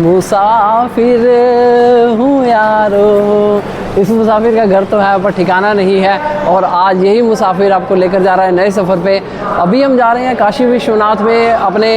मुसाफिर हूँ यारो, इस मुसाफिर का घर तो है पर ठिकाना नहीं है। और आज यही मुसाफिर आपको लेकर जा रहा है नए सफ़र पे। अभी हम जा रहे हैं काशी विश्वनाथ में अपने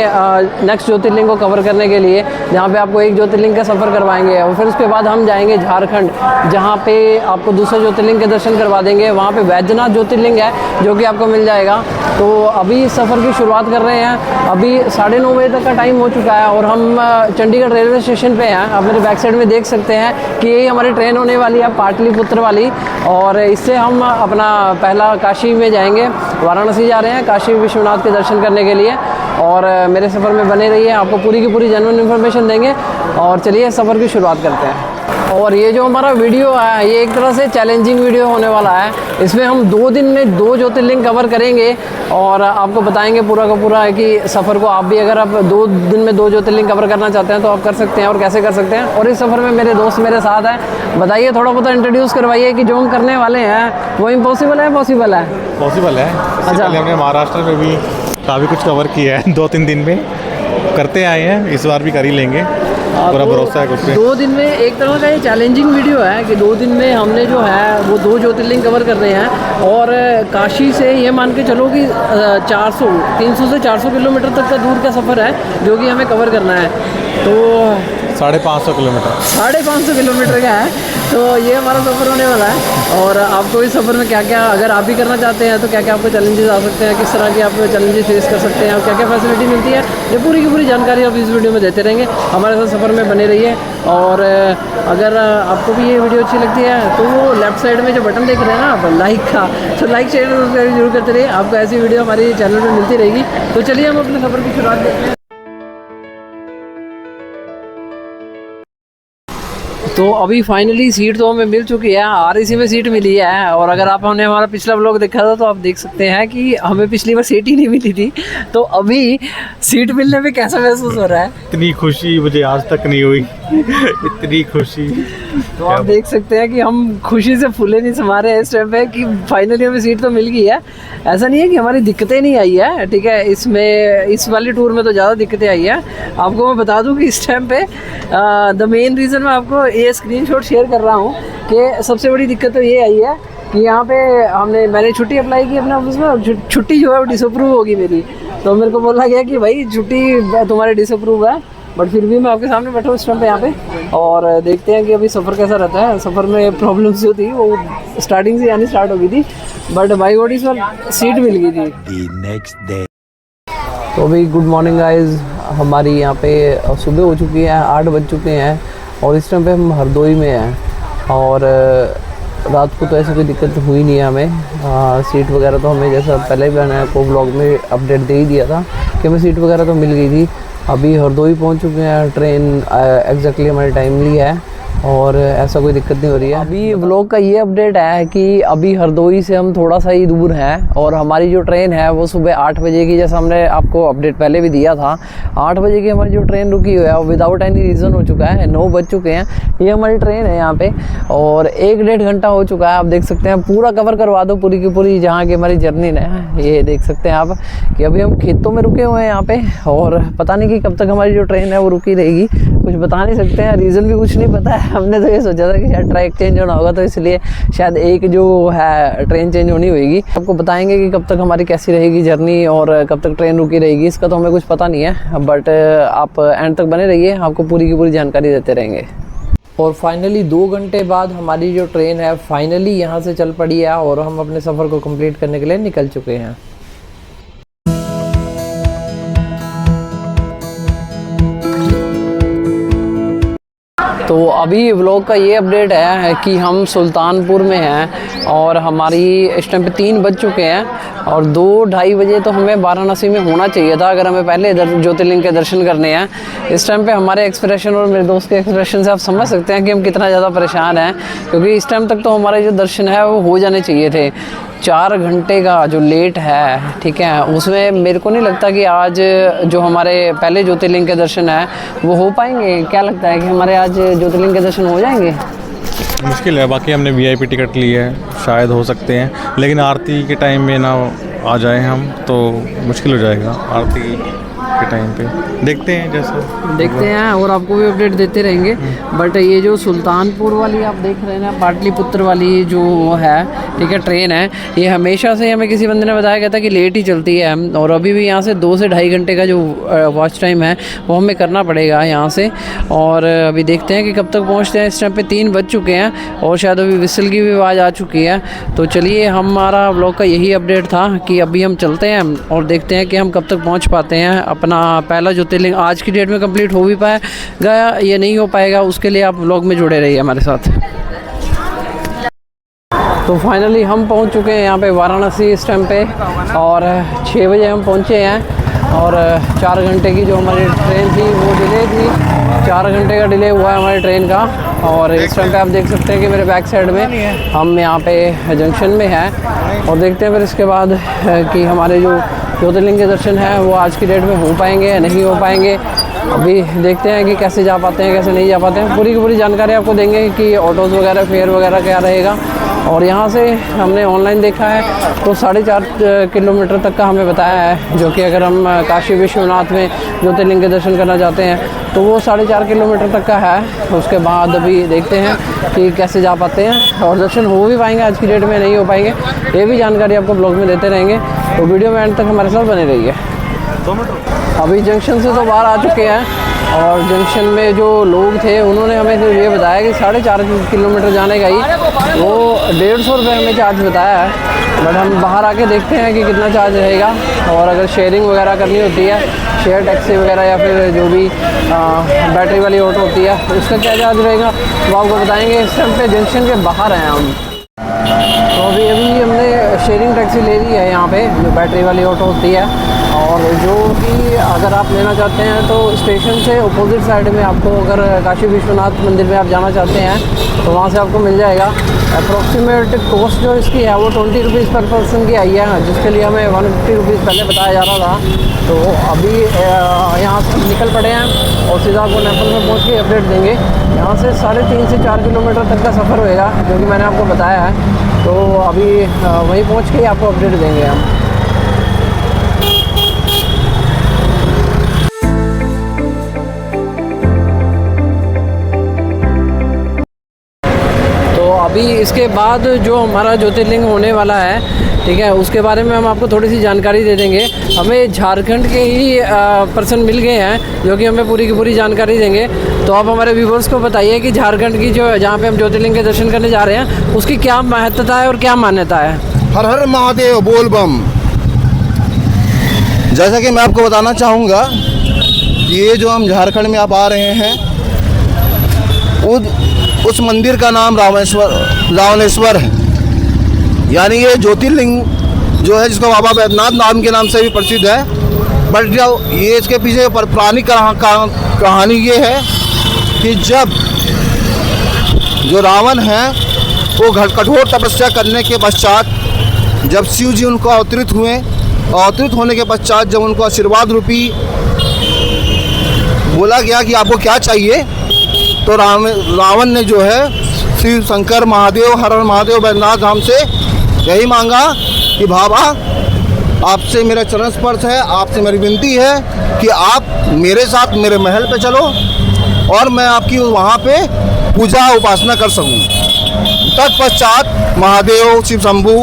नेक्स्ट ज्योतिर्लिंग को कवर करने के लिए, जहाँ पे आपको एक ज्योतिर्लिंग का सफ़र करवाएंगे और फिर उसके बाद हम जाएंगे झारखंड, जहाँ पे आपको दूसरे ज्योतिर्लिंग के दर्शन करवा देंगे। वहाँ पे वैद्यनाथ ज्योतिर्लिंग है जो कि आपको मिल जाएगा। तो अभी सफ़र की शुरुआत कर रहे हैं। अभी 9:30 बजे तक का टाइम हो चुका है और हम चंडीगढ़ रेलवे स्टेशन पे हैं। आप मेरे बैक साइड में देख सकते हैं कि यही हमारी ट्रेन होने वाली है, पाटलिपुत्र वाली। और इससे हम अपना पहला काशी में जाएंगे। वाराणसी जा रहे हैं काशी विश्वनाथ के दर्शन करने के लिए। और मेरे सफ़र में बने रहिए, आपको पूरी की पूरी जेन्युइन इन्फॉर्मेशन देंगे। और चलिए सफ़र की शुरुआत करते हैं। और ये जो हमारा वीडियो है ये एक तरह से चैलेंजिंग वीडियो होने वाला है। इसमें हम 2 दिन में 2 ज्योतिर्लिंग कवर करेंगे और आपको बताएंगे पूरा का पूरा है कि सफ़र को आप भी अगर आप 2 दिन में 2 ज्योतिर्लिंग कवर करना चाहते हैं तो आप कर सकते हैं और कैसे कर सकते हैं। और इस सफ़र में मेरे दोस्त मेरे साथ हैं। बताइए, थोड़ा बहुत इंट्रोड्यूस करवाइए कि जो हम करने वाले हैं वो इम्पॉसिबल है पॉसिबल है? पॉसिबल है। अच्छा, हमने महाराष्ट्र में भी काफ़ी कुछ कवर किया है 2-3 दिन में, करते आए हैं, इस बार भी कर ही लेंगे, पूरा भरोसा है कुछ पे। 2 दिन में एक तरह का ये चैलेंजिंग वीडियो है कि 2 दिन में हमने जो है वो 2 ज्योतिर्लिंग कवर कर रहे हैं। और काशी से ये मान के चलो कि 300 से 400 किलोमीटर तक का दूर का सफ़र है जो कि हमें कवर करना है। तो 550 किलोमीटर 550 किलोमीटर का है। तो ये हमारा सफ़र होने वाला है। और आपको इस सफ़र में क्या क्या, अगर आप भी करना चाहते हैं तो क्या क्या आपको चैलेंजेस आ सकते हैं, किस तरह की आप चैलेंजेस फेस कर सकते हैं और क्या क्या फैसिलिटी मिलती है, ये पूरी की पूरी जानकारी आप इस वीडियो में देते रहेंगे। हमारे साथ सफ़र में बने रहिए। और अगर आपको भी ये वीडियो अच्छी लगती है तो वो लेफ्ट साइड में जो बटन देख रहे हैं ना आप, लाइक का, तो लाइक शेयर जरूर करते रहिए। आपको ऐसी वीडियो हमारे चैनल पर मिलती रहेगी। तो चलिए हम अपने सफ़र की शुरुआत करते हैं। तो अभी फाइनली सीट तो हमें मिल चुकी है, REC में सीट मिली है। और अगर आप हमने हमारा पिछला व्लॉग देखा था तो आप देख सकते हैं कि हमें पिछली बार सीट ही नहीं मिली थी। तो अभी सीट मिलने में कैसा महसूस हो रहा है? इतनी खुशी मुझे आज तक नहीं हुई इतनी खुशी। तो आप देख सकते हैं कि हम खुशी से फूले नहीं समा रहे हैं इस टाइम पे कि फाइनली हमें सीट तो मिल गई है। ऐसा नहीं है कि हमारी दिक्कतें नहीं आई है, ठीक है। इसमें इस वाली टूर में तो ज़्यादा दिक्कतें आई है। आपको मैं बता दूं कि इस टाइम पे द मेन रीज़न मैं आपको ये स्क्रीनशॉट शेयर कर रहा हूँ कि सबसे बड़ी दिक्कत तो ये आई है कि यहाँ पे मैंने छुट्टी अप्लाई की अपने ऑफिस में और छुट्टी जो है वो डिसअप्रूव होगी मेरी। तो मेरे को बोला गया कि भाई छुट्टी तुम्हारी डिसअप्रूव है, बट फिर भी मैं आपके सामने बैठा हूँ इस टाइम पे यहाँ पे। और देखते हैं कि अभी सफ़र कैसा रहता है। सफ़र में प्रॉब्लम्स जो थी वो स्टार्टिंग से आनी स्टार्ट हो गई थी, बट बाई गॉड इस बार सीट मिल गई थी। तो अभी गुड मॉर्निंग गाइज, हमारी यहाँ पे सुबह हो चुकी है, 8 बज चुके हैं और इस टाइम पे हम हरदोई में हैं। और रात को तो ऐसी कोई दिक्कत हुई नहीं है हमें। सीट वगैरह तो हमें, जैसा पहले भी मैंने आपको ब्लॉग में अपडेट दे ही दिया था कि हमें सीट वगैरह तो मिल गई थी। अभी हरदोई पहुंच चुके हैं, ट्रेन एग्जैक्टली हमारी टाइमली है और ऐसा कोई दिक्कत नहीं हो रही है। अभी व्लॉग का ये अपडेट है कि अभी हरदोई से हम थोड़ा सा ही दूर हैं और हमारी जो ट्रेन है वो सुबह 8 बजे की, जैसा हमने आपको अपडेट पहले भी दिया था, 8 बजे की हमारी जो ट्रेन रुकी हुई है वो विदाउट एनी रीज़न हो चुका है। 9 बज चुके हैं, ये हमारी ट्रेन है यहाँ पे और 1-1.5 घंटा हो चुका है। आप देख सकते हैं, पूरा कवर करवा दो पूरी की पूरी जहाँ की हमारी जर्नी है। ये देख सकते हैं आप कि अभी हम खेतों में रुके हुए हैं यहाँ पे और पता नहीं कि कब तक हमारी जो ट्रेन है वो रुकी रहेगी, कुछ बता नहीं सकते हैं, रीज़न भी कुछ नहीं पता है। हमने तो ये सोचा था कि शायद ट्रैक चेंज होना होगा तो इसलिए शायद एक जो है ट्रेन चेंज होनी होगी। आपको बताएंगे कि कब तक हमारी कैसी रहेगी जर्नी और कब तक ट्रेन रुकी रहेगी, इसका तो हमें कुछ पता नहीं है, बट आप एंड तक बने रहिए, आपको पूरी की पूरी जानकारी देते रहेंगे। और फाइनली 2 घंटे बाद हमारी जो ट्रेन है फाइनली यहाँ से चल पड़ी है और हम अपने सफ़र को कंप्लीट करने के लिए निकल चुके हैं। तो अभी व्लॉग का ये अपडेट है कि हम सुल्तानपुर में हैं और हमारी इस टाइम पे 3 बज चुके हैं और 2-2:30 बजे तो हमें वाराणसी में होना चाहिए था अगर हमें पहले ज्योतिर्लिंग के दर्शन करने हैं। इस टाइम पे हमारे एक्सप्रेशन और मेरे दोस्त के एक्सप्रेशन से आप समझ सकते हैं कि हम कितना ज़्यादा परेशान हैं, क्योंकि इस टाइम तक तो हमारे जो दर्शन है वो हो जाने चाहिए थे। 4 घंटे का जो लेट है, ठीक है, उसमें मेरे को नहीं लगता कि आज जो हमारे पहले ज्योतिर्लिंग के दर्शन है वो हो पाएंगे। क्या लगता है कि हमारे आज ज्योतिर्लिंग के दर्शन हो जाएंगे? मुश्किल है। बाकी हमने VIP टिकट ली है, शायद हो सकते हैं, लेकिन आरती के टाइम में ना आ जाए हम तो मुश्किल हो जाएगा। आरती के टाइम पे देखते हैं, जैसा देखते हैं और आपको भी अपडेट देते रहेंगे। बट ये जो सुल्तानपुर वाली आप देख रहे हैं ना, पाटलिपुत्र वाली जो है, ठीक है, ट्रेन है, ये हमेशा से हमें किसी बंदे ने बताया गया था कि लेट ही चलती है। और अभी भी यहाँ से 2 से ढाई घंटे का जो वॉच टाइम है वो हमें करना पड़ेगा यहाँ से। और अभी देखते हैं कि कब तक पहुँचते हैं। इस टाइम पे 3 बज चुके हैं और शायद अभी विसल की भी आवाज़ आ चुकी है। तो चलिए, हमारा ब्लॉग का यही अपडेट था कि अभी हम चलते हैं और देखते हैं कि हम कब तक पहुँच पाते हैं। अपना पहला ज्योतिर्लिंग आज की डेट में कंप्लीट हो भी पाएगा या नहीं हो पाएगा, उसके लिए आप व्लॉग में जुड़े रहिए हमारे साथ। तो फाइनली हम पहुंच चुके हैं यहाँ पे वाराणसी इस टाइम पे, और 6 बजे हम पहुंचे हैं। और 4 घंटे की जो हमारी ट्रेन थी वो डिले थी, 4 घंटे का डिले हुआ है हमारी ट्रेन का। और इस टाइम पे आप देख सकते हैं कि मेरे बैक साइड में हम यहाँ पे जंक्शन में हैं। और देखते हैं फिर इसके बाद कि हमारे जो ज्योतिर्लिंग के दर्शन हैं वो आज की डेट में हो पाएंगे या नहीं हो पाएंगे। अभी देखते हैं कि कैसे जा पाते हैं, कैसे नहीं जा पाते हैं। पूरी की पूरी जानकारी आपको देंगे कि ऑटोज़ वगैरह, फेयर वगैरह क्या रहेगा। और यहाँ से हमने ऑनलाइन देखा है तो 4.5 किलोमीटर तक का हमें बताया है, जो कि अगर हम काशी विश्वनाथ में ज्योतिर्लिंग के दर्शन करना चाहते हैं तो वो 4.5 किलोमीटर तक का है। उसके बाद अभी देखते हैं कि कैसे जा पाते हैं और दर्शन हो भी पाएंगे आज की डेट में, नहीं हो पाएंगे। ये भी जानकारी आपको ब्लॉग में देते रहेंगे, तो वीडियो में एंड तक हमारे साथ बने रहिए। अभी जंक्शन से तो बाहर आ चुके हैं और जंक्शन में जो लोग थे उन्होंने हमें फिर ये बताया कि 4.5 किलोमीटर जाने का ही वो 150 रुपये हमें चार्ज बताया है। बट हम बाहर आके देखते हैं कि कितना चार्ज रहेगा। और अगर शेयरिंग वगैरह करनी होती है, शेयर टैक्सी वगैरह, या फिर जो भी बैटरी वाली ऑटो होती है, उसका क्या चार्ज रहेगा वो आपको बताएंगे। इस टाइम पे जंक्शन के बाहर हैं हम। तो अभी हमने शेयरिंग टैक्सी ले ली है यहाँ पे, जो बैटरी वाली ऑटो होती है। और जो कि अगर आप लेना चाहते हैं तो स्टेशन से अपोजिट साइड में आपको, अगर काशी विश्वनाथ मंदिर में आप जाना चाहते हैं तो वहाँ से आपको मिल जाएगा। अप्रॉक्सीमेट कॉस्ट जो इसकी है वो 20 रुपीज़ पर पर्सन की आई है, जिसके लिए हमें 150 रुपीज़ पहले बताया जा रहा था। तो अभी यहाँ से निकल पड़े हैं और सीधा आपको नेपाल में पहुँच के अपडेट देंगे। यहाँ से 3.5 से 4 किलोमीटर तक का सफ़र होएगा, जो कि मैंने आपको बताया है। तो अभी वहीं पहुँच के आपको अपडेट देंगे हम। अभी इसके बाद जो हमारा ज्योतिर्लिंग होने वाला है, ठीक है, उसके बारे में हम आपको थोड़ी सी जानकारी दे देंगे। हमें झारखंड के ही पर्सन मिल गए हैं जो कि हमें पूरी की पूरी जानकारी देंगे। तो आप हमारे व्यूवर्स को बताइए कि झारखंड की जो जहाँ पे हम ज्योतिर्लिंग के दर्शन करने जा रहे हैं उसकी क्या महत्वता है और क्या मान्यता है। हर हर महादेव बोल बम। जैसा कि मैं आपको बताना चाहूँगा, ये जो हम झारखंड में आप आ रहे हैं, उस मंदिर का नाम रावणेश्वर है। यानी ये ज्योतिर्लिंग जो है, जिसको बाबा बैद्यनाथ नाम के नाम से भी प्रसिद्ध है। बट जो ये इसके पीछे पौराणिक कहानी ये है कि जब जो रावण है वो कठोर तपस्या करने के पश्चात जब शिव जी उनको अवतरित हुए, अवतरित होने के पश्चात जब उनको आशीर्वाद रूपी बोला गया कि आपको क्या चाहिए, तो रावण ने जो है शिव शंकर महादेव, हर हर महादेव बैद्यनाथ धाम से यही मांगा कि बाबा आपसे मेरा चरण स्पर्श है, आपसे मेरी विनती है कि आप मेरे साथ मेरे महल पे चलो और मैं आपकी वहाँ पे पूजा उपासना कर सकूँ। तत्पश्चात महादेव, शिव शंभू,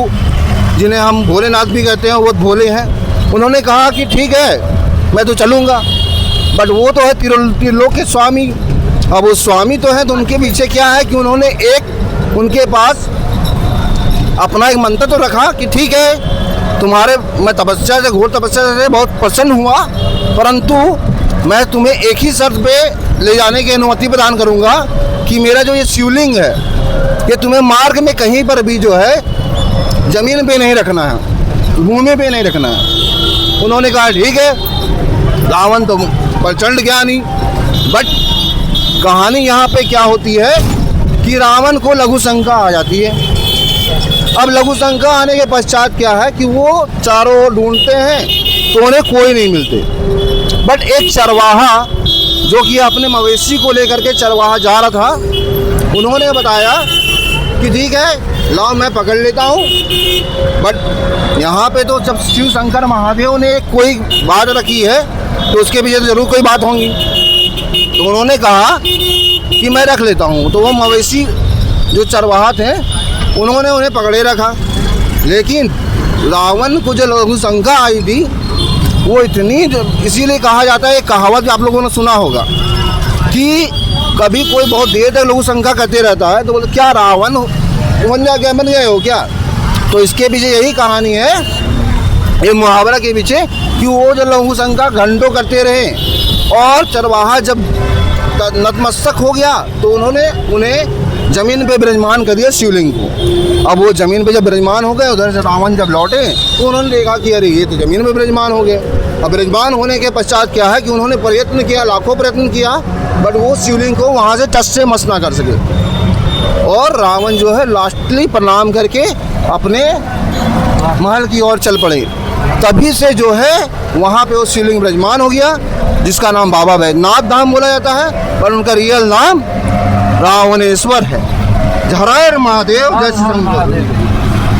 जिन्हें हम भोलेनाथ भी कहते हैं, वो भोले हैं, उन्होंने कहा कि ठीक है मैं तो चलूँगा। बट वो तो है त्रिलोक के स्वामी। अब वो स्वामी तो हैं, तो उनके पीछे क्या है कि उन्होंने एक उनके पास अपना एक मंत्र तो रखा कि ठीक है तुम्हारे, मैं तपस्या से, घोर तपस्या से बहुत प्रसन्न हुआ, परंतु मैं तुम्हें एक ही शर्त पे ले जाने की अनुमति प्रदान करूंगा कि मेरा जो ये शिवलिंग है ये तुम्हें मार्ग में कहीं पर भी जो है ज़मीन पे नहीं रखना है, भूमि पे नहीं रखना है। उन्होंने कहा ठीक है। रावण तो प्रचंड ज्ञानी, बट कहानी यहाँ पे क्या होती है कि रावण को लघु शंका आ जाती है। अब लघु शंका आने के पश्चात क्या है कि वो चारों ओर ढूंढते हैं तो उन्हें कोई नहीं मिलते। बट एक चरवाहा जो कि अपने मवेशी को लेकर के चरवाहा जा रहा था, उन्होंने बताया कि ठीक है लाओ मैं पकड़ लेता हूँ। बट यहाँ पे तो जब शिव शंकर महादेव ने कोई बात रखी है तो उसके पीछे तो जरूर कोई बात होंगी। तो उन्होंने कहा कि मैं रख लेता हूँ, तो वो मवेशी जो चरवाहा थे उन्होंने उन्हें पकड़े रखा। लेकिन रावण को जो लघु शंका आई थी वो इतनी, इसीलिए कहा जाता है, एक कहावत आप लोगों ने सुना होगा कि कभी कोई बहुत देर तक लघु शंका करते रहता है तो बोलते क्या रावण बन गए हो क्या। तो इसके पीछे यही कहानी है, ये मुहावरा के पीछे, कि वो जो लघु शंका घंटों करते रहे और चरवाहा जब नतमस्तक हो गया तो उन्होंने उन्हें ज़मीन पे विराजमान कर दिया शिवलिंग को। अब वो ज़मीन पे जब विराजमान हो गए, उधर से रावण जब लौटे तो उन्होंने देखा कि अरे ये तो ज़मीन में विराजमान हो गए। अब विराजमान होने के पश्चात क्या है कि उन्होंने प्रयत्न किया, लाखों प्रयत्न किया, बट वो शिवलिंग को वहाँ से टच से मस ना कर सके। और रावण जो है लास्टली प्रणाम करके अपने महल की ओर चल पड़े। तभी से जो है वहाँ पे वो शिवलिंग विराजमान हो गया, जिसका नाम बाबा बैद्यनाथ धाम बोला जाता है, पर उनका रियल नाम रावणेश्वर है। हर हर महादेव, जय श्री शंकर।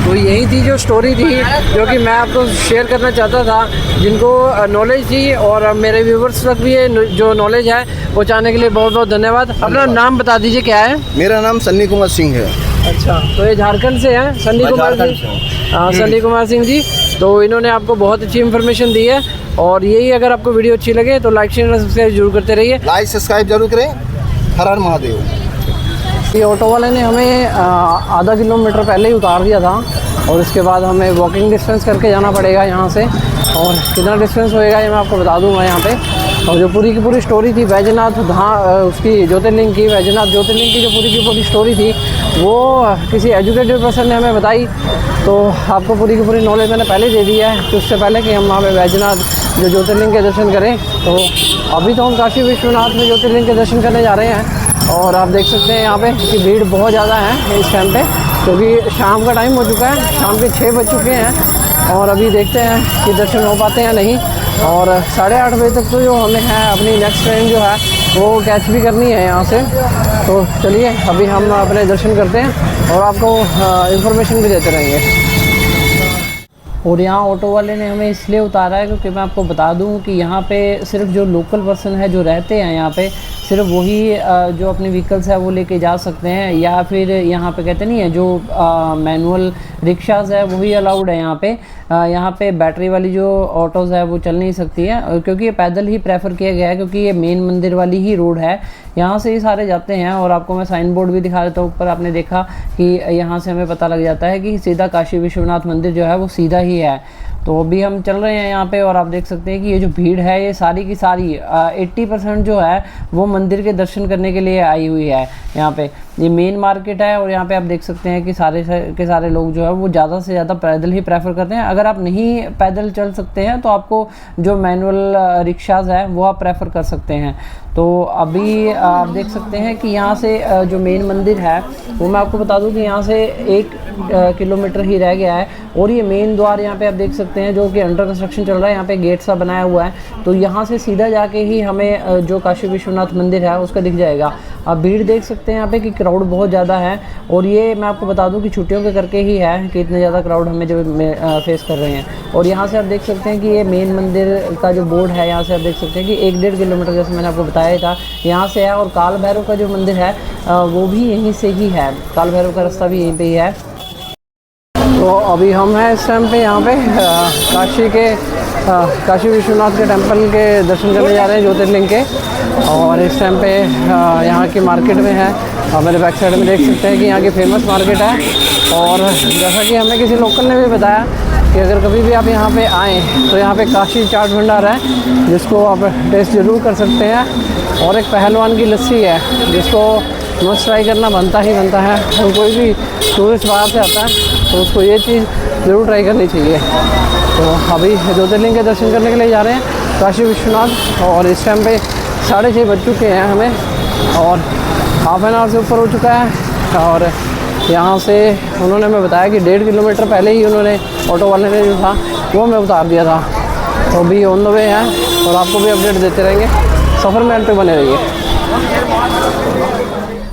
तो यही थी जो स्टोरी थी जो कि मैं आपको शेयर करना चाहता था, जिनको नॉलेज थी और मेरे व्यूवर्स तक भी ये जो नॉलेज है पहुँचाने के लिए बहुत बहुत धन्यवाद। अपना नाम बता दीजिए, क्या है? मेरा नाम सन्नी कुमार सिंह है। अच्छा, तो ये झारखंड से हैं सन्नी कुमार सिंह। सन्नी कुमार सिंह जी, तो इन्होंने आपको बहुत अच्छी इन्फॉर्मेशन दी है। और यही अगर आपको वीडियो अच्छी लगे तो लाइक शेयर सब्सक्राइब जरूर करते रहिए। लाइक सब्सक्राइब जरूर करें। हर हर महादेव। ये ऑटो वाले ने हमें आधा किलोमीटर पहले ही उतार दिया था और उसके बाद हमें वॉकिंग डिस्टेंस करके जाना पड़ेगा यहाँ से। और कितना डिस्टेंस होएगा ये मैं आपको बता दूँगा यहाँ पे। और जो पूरी की पूरी स्टोरी थी बैजनाथ उसकी ज्योतिर्लिंग की, बैजनाथ ज्योतिर्लिंग की जो पूरी की पूरी स्टोरी थी वो किसी एजुकेटेड पर्सन ने हमें बताई। तो आपको पूरी की पूरी नॉलेज मैंने पहले दे दी है कि उससे पहले कि हम वहाँ पे बैजनाथ जो ज्योतिर्लिंग के दर्शन करें। तो अभी तो हम काशी विश्वनाथ में ज्योतिर्लिंग के दर्शन करने जा रहे हैं। और आप देख सकते हैं यहाँ पे कि भीड़ बहुत ज़्यादा है इस टाइम पे, क्योंकि शाम का टाइम हो चुका है, शाम के 6 बज चुके हैं। और अभी देखते हैं कि दर्शन हो पाते हैं नहीं। और 8:30 बजे तक तो जो हमें है अपनी नेक्स्ट ट्रेन जो है वो कैच भी करनी है यहाँ से। तो चलिए अभी हम अपने दर्शन करते हैं और आपको इन्फॉर्मेशन भी देते रहेंगे। और यहाँ ऑटो वाले ने हमें इसलिए उतारा है क्योंकि मैं आपको बता दूँ कि यहाँ पे सिर्फ जो लोकल पर्सन है जो रहते हैं यहाँ पे, सिर्फ वही जो अपनी व्हीकल्स है वो लेके जा सकते हैं। या फिर यहाँ पे कहते नहीं है जो मैनुअल रिक्शाज़ है वही अलाउड है यहाँ पे। यहाँ पे बैटरी वाली जो ऑटोज़ है वो चल नहीं सकती है, क्योंकि ये पैदल ही प्रेफर किया गया है, क्योंकि ये मेन मंदिर वाली ही रोड है, यहाँ से ही सारे जाते हैं। और आपको मैं साइन बोर्ड भी दिखा देता हूँ ऊपर, आपने देखा कि यहाँ से हमें पता लग जाता है कि सीधा काशी विश्वनाथ मंदिर जो है वो सीधा ही है। तो अभी हम चल रहे हैं यहाँ पे और आप देख सकते हैं कि ये जो भीड़ है ये सारी की सारी 80% जो है वो मंदिर के दर्शन करने के लिए आई हुई है। यहाँ पे ये मेन मार्केट है और यहाँ पे आप देख सकते हैं कि सारे के सारे लोग जो है वो ज़्यादा से ज़्यादा पैदल ही प्रेफर करते हैं। अगर आप नहीं पैदल चल सकते हैं तो आपको जो मैनुअल रिक्शाज़ है वो आप प्रेफर कर सकते हैं। तो अभी आप देख सकते हैं कि यहाँ से जो मेन मंदिर है वो मैं आपको बता दूं कि यहाँ से 1 किलोमीटर ही रह गया है। और ये मेन द्वार यहाँ पे आप देख सकते हैं जो कि अंडर कंस्ट्रक्शन चल रहा है, यहाँ पे गेट सा बनाया हुआ है। तो यहाँ से सीधा जाके ही हमें जो काशी विश्वनाथ मंदिर है उसका दिख जाएगा। आप भीड़ देख सकते हैं यहाँ पे कि क्राउड बहुत ज़्यादा है। और ये मैं आपको बता दूं कि छुट्टियों के करके ही है कि इतने ज़्यादा क्राउड हमें जो फेस कर रहे हैं। और यहाँ से आप देख सकते हैं कि ये मेन मंदिर का जो बोर्ड है, यहाँ से आप देख सकते हैं कि 1-1.5 किलोमीटर जैसे मैंने आपको बताया था यहाँ से है। और काल भैरव का जो मंदिर है वो भी यहीं से ही है, काल भैरव का रास्ता भी यहीं पे ही है। तो अभी हम हैं इस टाइम पे यहाँ पे काशी विश्वनाथ के टेंपल के दर्शन करने जा रहे हैं ज्योतिर्लिंग के। और इस टाइम पे यहाँ की मार्केट में है, आप मेरे बैक साइड में देख सकते हैं कि यहाँ की फेमस मार्केट है। और जैसा कि हमें किसी लोकल ने भी बताया कि अगर कभी भी आप यहाँ पे आएँ तो यहाँ पे काशी चाट भंडार है जिसको आप टेस्ट ज़रूर कर सकते हैं। और एक पहलवान की लस्सी है जिसको मस्ट ट्राई करना बनता ही बनता है। और कोई भी टूरिस्ट बाहर से आता है तो उसको ये चीज़ ज़रूर ट्राई करनी चाहिए। तो अभी ज्योतिर्लिंग के दर्शन करने के लिए जा रहे हैं काशी विश्वनाथ। और इस टाइम पे 6:30 बज चुके हैं हमें और हाफ एन आवर से ऊपर हो चुका है। और यहाँ से उन्होंने हमें बताया कि 1.5 किलोमीटर पहले ही उन्होंने ऑटो वाले ने जो था वो हमें उतार दिया था। तो अभी ऑन द वे हैं और आपको भी अपडेट देते रहेंगे, सफ़र में एंड पे बने रहिए।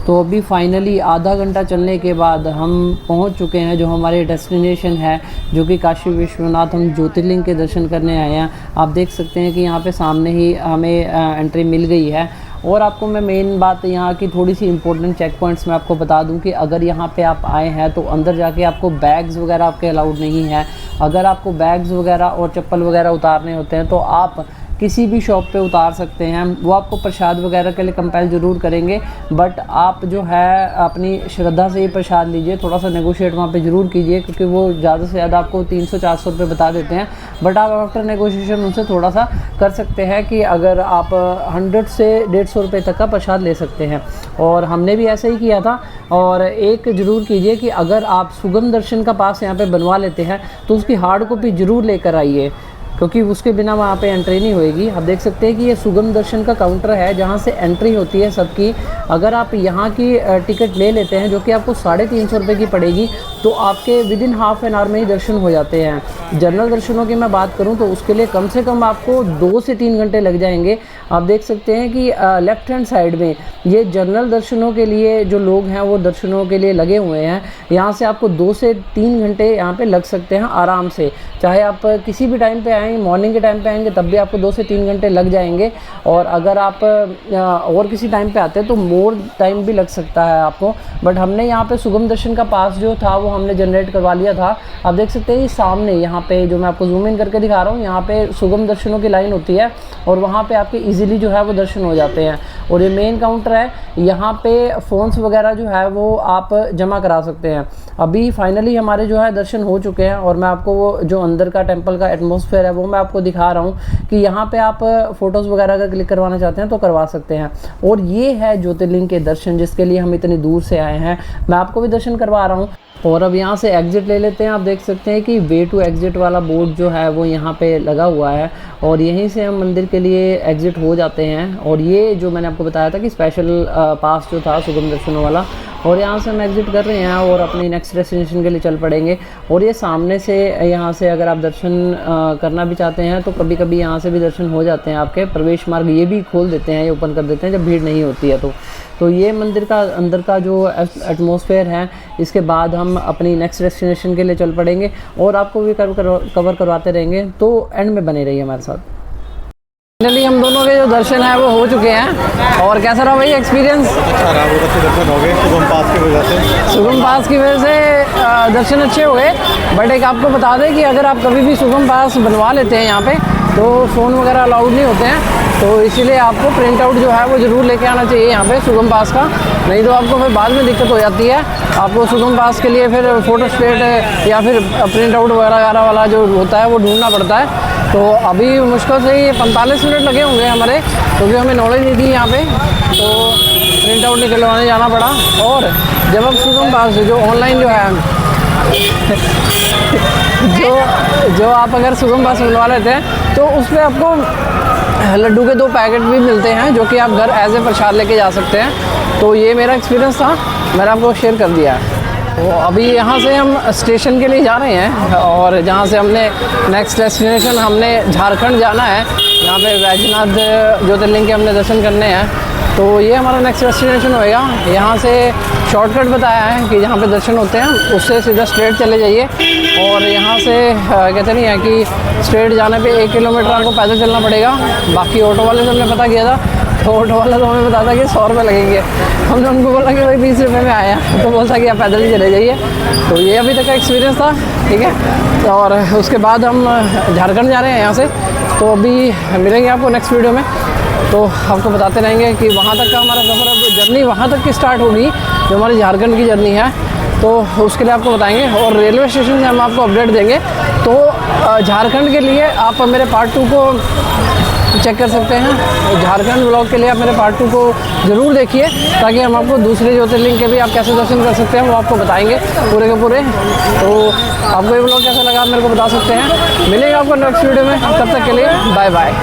तो अभी फाइनली आधा घंटा चलने के बाद हम पहुंच चुके हैं जो हमारे डेस्टिनेशन है, जो कि काशी विश्वनाथ। हम ज्योतिर्लिंग के दर्शन करने आए हैं। आप देख सकते हैं कि यहाँ पे सामने ही हमें एंट्री मिल गई है। और आपको मैं मेन बात यहाँ की थोड़ी सी इंपॉर्टेंट चेक पॉइंट्स मैं आपको बता दूं कि अगर यहाँ पे आप आए हैं तो अंदर जाके आपको बैग्स वगैरह आपके अलाउड नहीं है। अगर आपको बैग्स वगैरह और चप्पल वगैरह उतारने होते हैं तो आप किसी भी शॉप पे उतार सकते हैं। वो आपको प्रसाद वगैरह के लिए कंपेल ज़रूर करेंगे, बट आप जो है अपनी श्रद्धा से ही प्रसाद लीजिए। थोड़ा सा नेगोशिएट वहाँ पे ज़रूर कीजिए, क्योंकि वो ज़्यादा से ज़्यादा आपको 300-400 रुपये बता देते हैं। बट आप आफ्टर नेगोशिएशन उनसे थोड़ा सा कर सकते हैं कि अगर आप 100 से 150 रुपये तक का प्रसाद ले सकते हैं। और हमने भी ऐसा ही किया था। और एक ज़रूर कीजिए कि अगर आप सुगम दर्शन का पास यहाँ पे बनवा लेते हैं तो उसकी हार्ड कॉपी ज़रूर लेकर आइए, क्योंकि उसके बिना वहाँ पे एंट्री नहीं होएगी। आप देख सकते हैं कि ये सुगम दर्शन का काउंटर है जहाँ से एंट्री होती है सबकी। अगर आप यहाँ की टिकट ले लेते हैं जो कि आपको 350 रुपये की पड़ेगी, तो आपके विदिन हाफ एन आवर में ही दर्शन हो जाते हैं। जनरल दर्शनों की मैं बात करूँ तो उसके लिए कम से कम आपको 2 से 3 घंटे लग जाएंगे। आप देख सकते हैं कि लेफ़्ट हैंड साइड में ये जनरल दर्शनों के लिए जो लोग हैं वो दर्शनों के लिए लगे हुए हैं। यहाँ से आपको 2 से 3 घंटे यहाँ पे लग सकते हैं आराम से। चाहे आप किसी भी टाइम पे आएँ, मॉर्निंग के टाइम पे आएंगे तब भी आपको 2 से 3 घंटे लग जाएंगे। और अगर आप और किसी टाइम पे आते हैं तो मोर टाइम भी लग सकता है आपको। बट हमने यहाँ पे सुगम दर्शन का पास जो था वो हमने जनरेट करवा लिया था। आप देख सकते हैं सामने यहाँ पे जो मैं आपको जूम इन करके दिखा रहा हूँ, यहाँ पे सुगम दर्शनों की लाइन होती है और वहाँ पे आपके इजीली जो है वो दर्शन हो जाते हैं। और ये मेन काउंटर है, यहाँ पे फ़ोन्स वगैरह जो है वो आप जमा करा सकते हैं। अभी फाइनली हमारे जो है दर्शन हो चुके हैं और मैं आपको वो जो अंदर का टेम्पल का एटमॉस्फेयर है वो मैं आपको दिखा रहा हूँ कि यहाँ पे आप फ़ोटोज़ वगैरह अगर क्लिक करवाना चाहते हैं तो करवा सकते हैं। और ये है ज्योतिर्लिंग के दर्शन जिसके लिए हम इतनी दूर से आए हैं। मैं आपको भी दर्शन करवा रहा हूँ। और अब यहाँ से एग्ज़िट ले लेते हैं। आप देख सकते हैं कि वे टू एग्ज़िट वाला बोर्ड जो है वो यहाँ पे लगा हुआ है और यहीं से हम मंदिर के लिए एग्ज़िट हो जाते हैं। और ये जो मैंने आपको बताया था कि स्पेशल पास जो था सुगम दर्शनों वाला, और यहाँ से हम एग्ज़िट कर रहे हैं और अपनी नेक्स्ट डेस्टिनेशन के लिए चल पड़ेंगे। और ये सामने से यहाँ से अगर आप दर्शन करना भी चाहते हैं तो कभी कभी यहाँ से भी दर्शन हो जाते हैं। आपके प्रवेश मार्ग ये भी खोल देते हैं, ये ओपन कर देते हैं जब भीड़ नहीं होती है तो ये मंदिर का अंदर का जो एटमॉस्फेयर है। इसके बाद हम अपनी नेक्स्ट डेस्टिनेशन के लिए चल पड़ेंगे और आपको भी कवर करवाते रहेंगे, तो एंड में बने रहिए हमारे साथ। फाइनली हम दोनों के जो दर्शन है वो हो चुके हैं। और कैसा रहा भाई एक्सपीरियंस? अच्छा रहा, बहुत अच्छे दर्शन हो गए सुगम पास की वजह से। सुगम पास की वजह से दर्शन अच्छे हो गए। बट एक आपको बता दें कि अगर आप कभी भी सुगम पास बनवा लेते हैं यहाँ पे तो फ़ोन वगैरह अलाउड नहीं होते हैं, तो इसीलिए आपको प्रिंट आउट जो है वो ज़रूर लेके आना चाहिए यहाँ पे सुगम पास का। नहीं तो आपको फिर बाद में दिक्कत हो जाती है। आपको सुगम पास के लिए फिर फ़ोटो स्टेट या फिर प्रिंट आउट वगैरह वाला जो होता है वो ढूंढना पड़ता है। तो अभी मुश्किल से ही 45 मिनट लगे होंगे हमारे, क्योंकि हमें नॉलेज नहीं थी यहाँ पे, तो प्रिंट आउट निकलवाने जाना पड़ा। और जब आप सुगम पास जो ऑनलाइन जो है जो आप अगर सुगम पास बनवा लेते हैं तो उस पर आपको लड्डू के 2 पैकेट भी मिलते हैं जो कि आप घर एज ए प्रसाद लेके जा सकते हैं। तो ये मेरा एक्सपीरियंस था, मैंने आपको शेयर कर दिया है। तो अभी यहाँ से हम स्टेशन के लिए जा रहे हैं और जहाँ से हमने नेक्स्ट डेस्टिनेशन हमने झारखंड जाना है। यहाँ पे वैजनाथ ज्योतिर्लिंग के हमने दर्शन करने हैं, तो ये हमारा नेक्स्ट डेस्टिनेशन होएगा। यहाँ से शॉर्टकट बताया है कि जहाँ पे दर्शन होते हैं उससे सीधा स्ट्रेट चले जाइए। और यहाँ से कहते नहीं है कि स्ट्रेट जाने पे 1 किलोमीटर आपको पैदल चलना पड़ेगा। बाकी ऑटो वाले से हमने पता किया था तो ऑटो वाला तो हमें बताता कि 100 रुपये लगेंगे। हमने उनको बोला कि भाई 20 रुपये में आया, तो बोलता कि आप पैदल ही चले जाइए। तो ये अभी तक का एक्सपीरियंस था, ठीक है। और उसके बाद हम झारखंड जा रहे हैं यहाँ से, तो अभी मिलेंगे आपको नेक्स्ट वीडियो में। तो आपको बताते रहेंगे कि वहाँ तक का हमारा सफ़र, अब जर्नी वहाँ तक की स्टार्ट होगी जो हमारी झारखंड की जर्नी है, तो उसके लिए आपको बताएंगे। और रेलवे स्टेशन से हम आपको अपडेट देंगे। तो झारखंड के लिए आप मेरे पार्ट 2 को चेक कर सकते हैं। झारखंड व्लॉग के लिए आप मेरे पार्ट 2 को ज़रूर देखिए, ताकि हम आपको दूसरे ज्योतिर्लिंग के भी आप कैसे दर्शन कर सकते हैं वो आपको बताएंगे पूरे के पूरे। तो आपको ये व्लॉग कैसा लगा आप मेरे को बता सकते हैं। मिलेंगे आपको नेक्स्ट वीडियो में, तब तक के लिए बाय बाय।